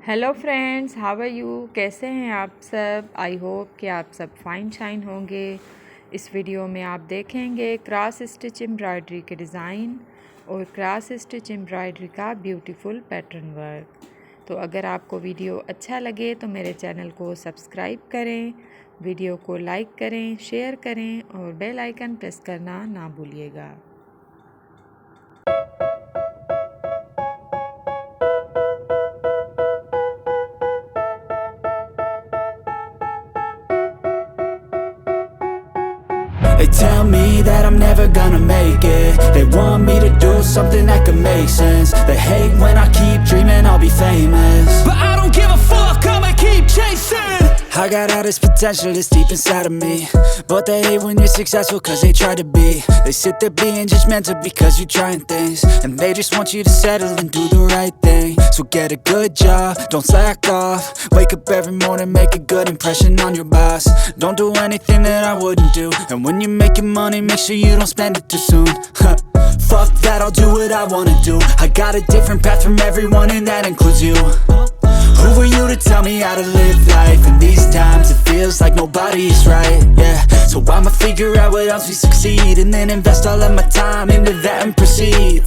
Hello friends, how are you. कैसे हैं आप सब। आई होप कि आप सब फाइन शाइन होंगे। इस वीडियो में आप देखेंगे क्रॉस स्टिच एम्ब्रॉयडरी के डिज़ाइन और क्रॉस स्टिच एम्ब्रॉयडरी का ब्यूटीफुल पैटर्न वर्क। तो अगर आपको वीडियो अच्छा लगे तो मेरे चैनल को सब्सक्राइब करें, वीडियो को लाइक करें, शेयर करें और बेल आइकन प्रेस करना ना भूलिएगा। They tell me that I'm never gonna make it. They want me to do something that could make sense. They hate when I keep dreaming I'll be famous, but I don't give a fuck, I'ma keep chasing. I got all this potential that's deep inside of me, but they hate when you're successful cause they try to be. They sit there being judgmental because you're trying things, and they just want you to settle and do the right thing. So get a good job, don't slack off. Wake up every morning, make a good impression on your boss. Don't do anything that I wouldn't do, and when you're making money, make sure you don't spend it too soon. Fuck that, I'll do what I wanna do. I got a different path from everyone and that includes you. Who are you to tell me how to live life? In these times it feels like nobody's right, yeah. So I'ma figure out what else we succeed, and then invest all of my time into that and proceed.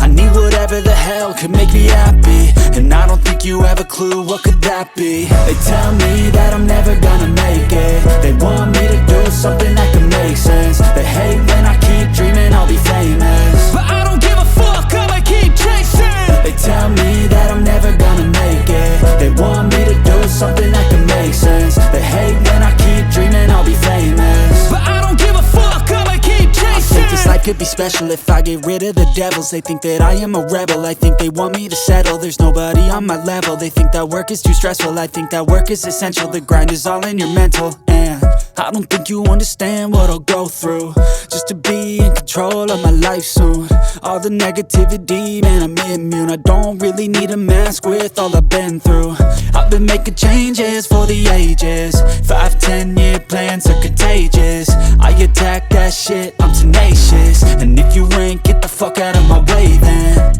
I need whatever the hell could make me happy, and I don't think you have a clue what could that be. They tell me that I'm never gonna make it. They want me to do something that could make sense. They hate when I keep dreaming I'll be famous, but I don't give a fuck, I'ma keep chasing. They tell me that I'm never gonna make it. They want me to do something that could make sense. They hate when I keep dreaming I'll be famous, but I don't give a fuck, I'ma keep chasing. I think this life could be special if I get rid of the devils. They think that I am a rebel, I think they want me to settle. There's nobody on my level. They think that work is too stressful, I think that work is essential. The grind is all in your mental, and I don't think you understand what I'll go through just to be in control of my life soon. All the negativity, man, I'm immune. I don't really need a mask with all I've been through. I've been making changes for the ages. 5-10 year plans are contagious. I attack that shit, I'm tenacious. And if you ain't, get the fuck out of my way then.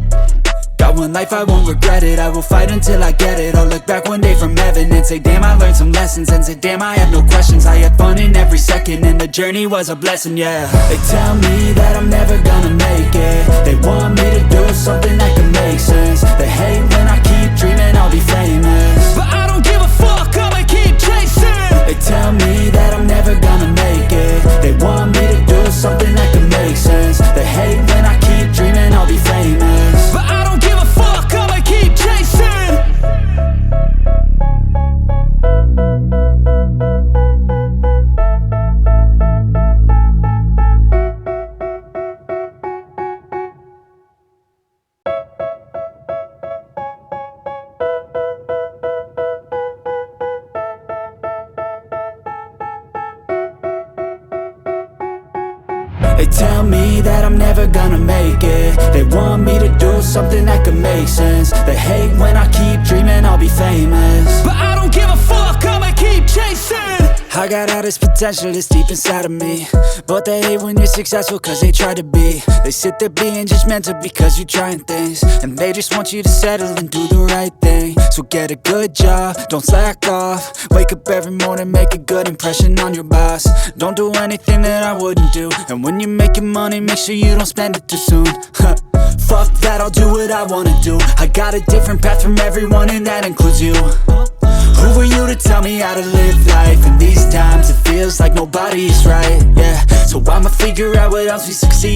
Got one life, I won't regret it. I will fight until I get it. I'll look back one day from heaven and say damn, I learned some lessons. And say damn, I had no questions. I had fun in every second, and the journey was a blessing, yeah. They tell me that I'm never gonna make it. They want me to do something that can make sense. They hate when I keep dreaming I'll be famous, but I don't give a fuck, I'ma keep chasing. They tell me that I'm never gonna make it. They want me to do something that can make sense. They hate when I keep dreaming I'll be famous, but I don't give a fuck, I'ma keep chasing. They tell me that I'm never gonna make it. They want me to do something that could make sense. They hate when I keep dreaming I'll be famous, but I don't give a fuck, I'ma keep chasing. I got all this potential that's deep inside of me, but they hate when you're successful cause they try to be. They sit there being judgmental because you're trying things, and they just want you to settle and do the right thing. So get a good job, don't slack off. Wake up every morning, make a good impression on your boss. Don't do anything that I wouldn't do, and when you're making money, make sure you don't spend it too soon. Fuck that, I'll do what I wanna do. I got a different path from everyone and that includes you. Who are you to tell me how to live life? In these times it feels like nobody's right, yeah. So I'ma figure out what else we succeed.